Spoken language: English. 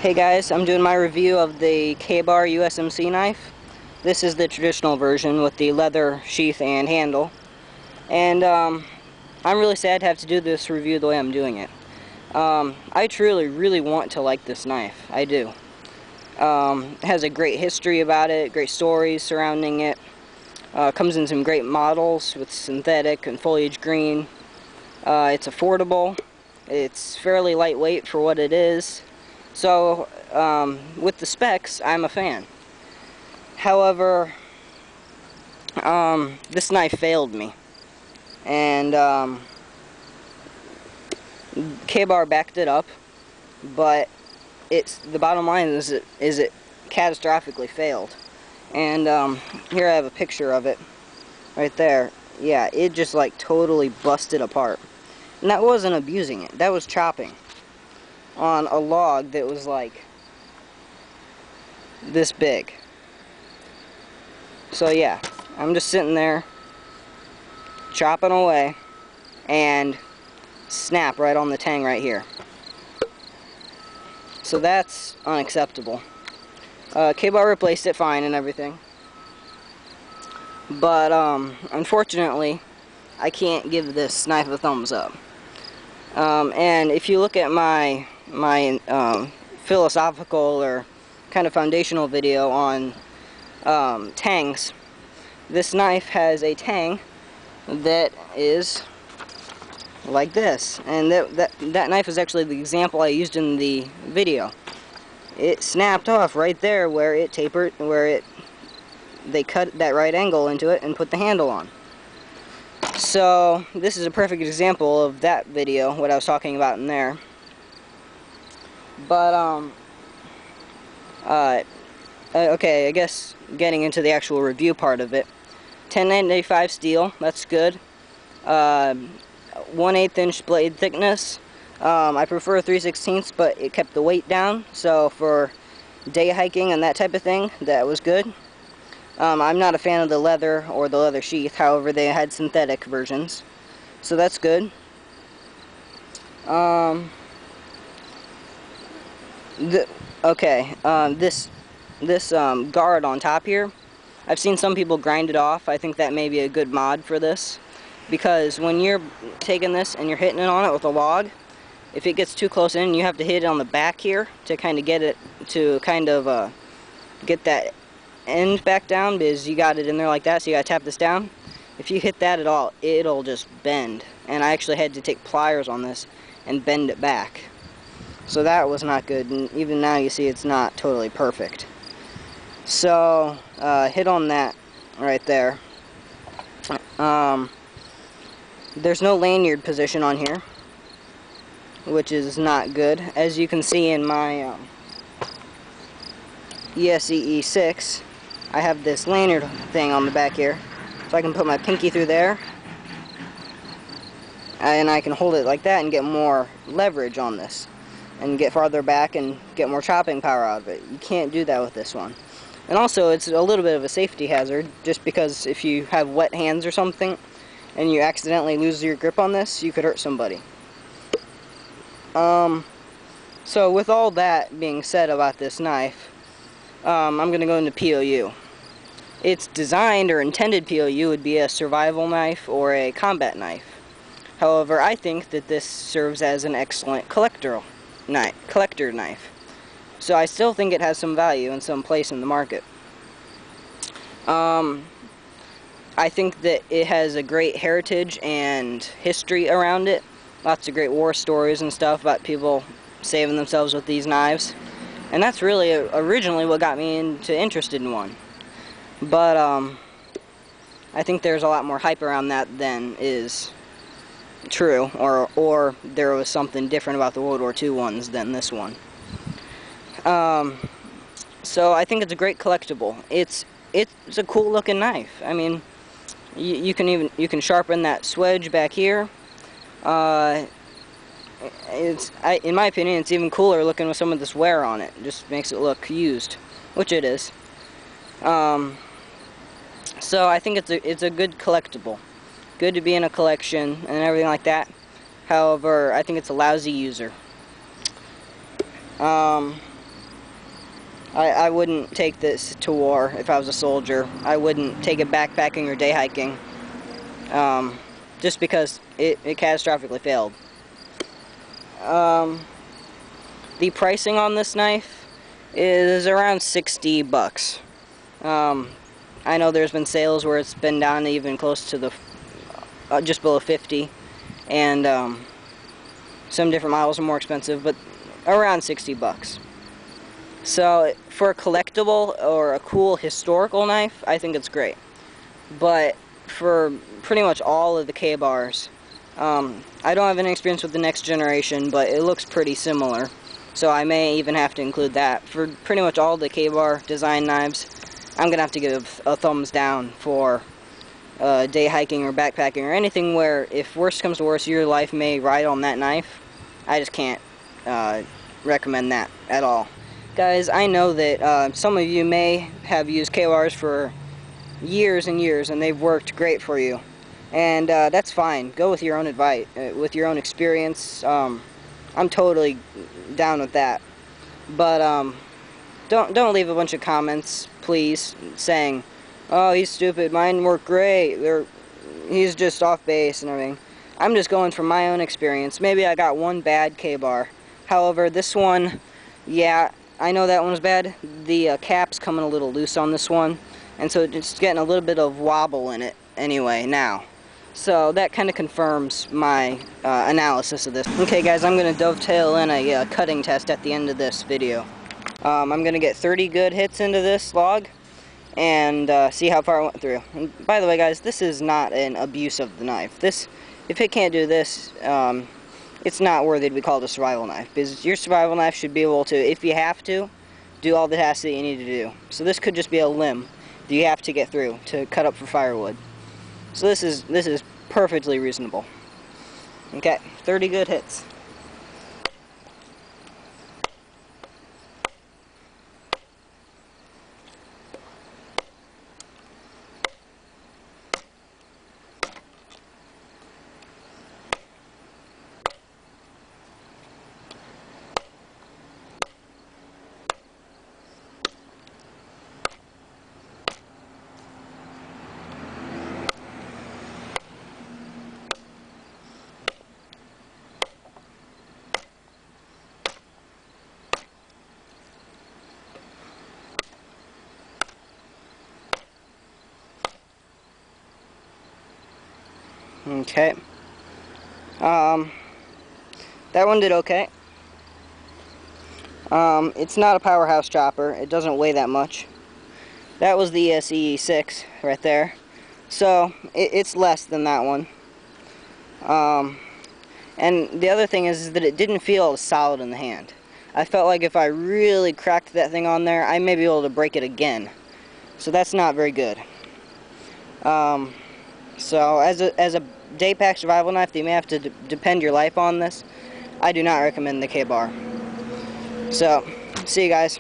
Hey guys, I'm doing my review of the K-Bar USMC knife. This is the traditional version with the leather sheath and handle. And I'm really sad to have to do this review the way I'm doing it. I truly, really want to like this knife. I do. It has a great history about it, great stories surrounding it. Comes in some great models with synthetic and foliage green. It's affordable. It's fairly lightweight for what it is. So, with the specs, I'm a fan. However, this knife failed me. And, K-Bar backed it up, but the bottom line is it catastrophically failed. And, here I have a picture of it, right there. Yeah, it just like totally busted apart. And that wasn't abusing it, that was chopping on a log that was like this big. So yeah, I'm just sitting there chopping away and snap right on the Tang right here. So that's unacceptable. K-Bar replaced it fine and everything, but unfortunately I can't give this knife a thumbs up. And if you look at my philosophical or kind of foundational video on Tangs, this knife has a Tang that is like this, and that knife is actually the example I used in the video. It snapped off right there where it tapered, they cut that right angle into it and put the handle on. So this is a perfect example of that video, what I was talking about in there. But okay, I guess getting into the actual review part of it. 1095 steel, that's good. 1/8 inch blade thickness. I prefer 3/16, but it kept the weight down, so for day hiking and that type of thing, that was good. I'm not a fan of the leather or the leather sheath, however they had synthetic versions, so that's good. This guard on top here, I've seen some people grind it off. I think that may be a good mod for this, because when you're taking this and you're hitting it on it with a log, if it gets too close in, you have to hit it on the back here to kind of get it to get that end back down, because you got it in there like that, so you gotta tap this down. If you hit that at all, it'll just bend, and I actually had to take pliers on this and bend it back, so that was not good. And even now you see it's not totally perfect. So hit on that right there. There's no lanyard position on here, which is not good. As you can see in my ESEE 6, I have this lanyard thing on the back here, so I can put my pinky through there, and I can hold it like that and get more leverage on this, and get farther back and get more chopping power out of it. You can't do that with this one. And also, it's a little bit of a safety hazard, just because if you have wet hands or something, and you accidentally lose your grip on this, you could hurt somebody. So with all that being said about this knife, I'm going to go into POU. Its designed or intended POU would be a survival knife or a combat knife. However, I think that this serves as an excellent collector knife. So I still think it has some value and some place in the market. I think that it has a great heritage and history around it. Lots of great war stories and stuff about people saving themselves with these knives. And that's really originally what got me interested in one. But I think there's a lot more hype around that than is true, or there was something different about the World War II ones than this one. So I think it's a great collectible. It's a cool looking knife. I mean, you can sharpen that swedge back here. In my opinion, it's even cooler looking with some of this wear on it. It just makes it look used, which it is. So I think it's a good collectible. Good to be in a collection and everything like that. However, I think it's a lousy user. I wouldn't take this to war if I was a soldier. I wouldn't take it backpacking or day hiking, just because it catastrophically failed. The pricing on this knife is around 60 bucks. I know there's been sales where it's been down even close to the just below 50, and some different models are more expensive, but around 60 bucks. So for a collectible or a cool historical knife, I think it's great. But for pretty much all of the K-bars, I don't have any experience with the next generation, but it looks pretty similar. So I may even have to include that. For pretty much all the K-bar design knives, I'm going to have to give a thumbs down for day hiking or backpacking or anything where if worst comes to worst, your life may ride on that knife. I just can't recommend that at all. Guys, I know that some of you may have used K-bars for years and years and they've worked great for you. And that's fine. Go with your own advice, with your own experience. I'm totally down with that. But don't leave a bunch of comments, please, saying, "Oh, he's stupid. Mine work great. He's just off base and everything." I'm just going from my own experience. Maybe I got one bad K-bar. However, this one, yeah, I know that one was bad. The cap's coming a little loose on this one, and so it's getting a little bit of wobble in it anyway now. So that kind of confirms my analysis of this. Okay guys, I'm going to dovetail in a cutting test at the end of this video. I'm going to get 30 good hits into this log and see how far I went through. And by the way guys, this is not an abuse of the knife. If it can't do this, it's not worthy to be called a survival knife, because your survival knife should be able to, if you have to, do all the tasks that you need to do. So this could just be a limb that you have to get through to cut up for firewood. So this is perfectly reasonable. Okay, 30 good hits. Okay. That one did okay. It's not a powerhouse chopper. It doesn't weigh that much. That was the ESE6 right there. So it's less than that one. And the other thing is that it didn't feel solid in the hand. I felt like if I really cracked that thing on there, I may be able to break it again. So that's not very good. So as a day pack survival knife that you may have to depend your life on this, I do not recommend the K-bar. So, see you guys.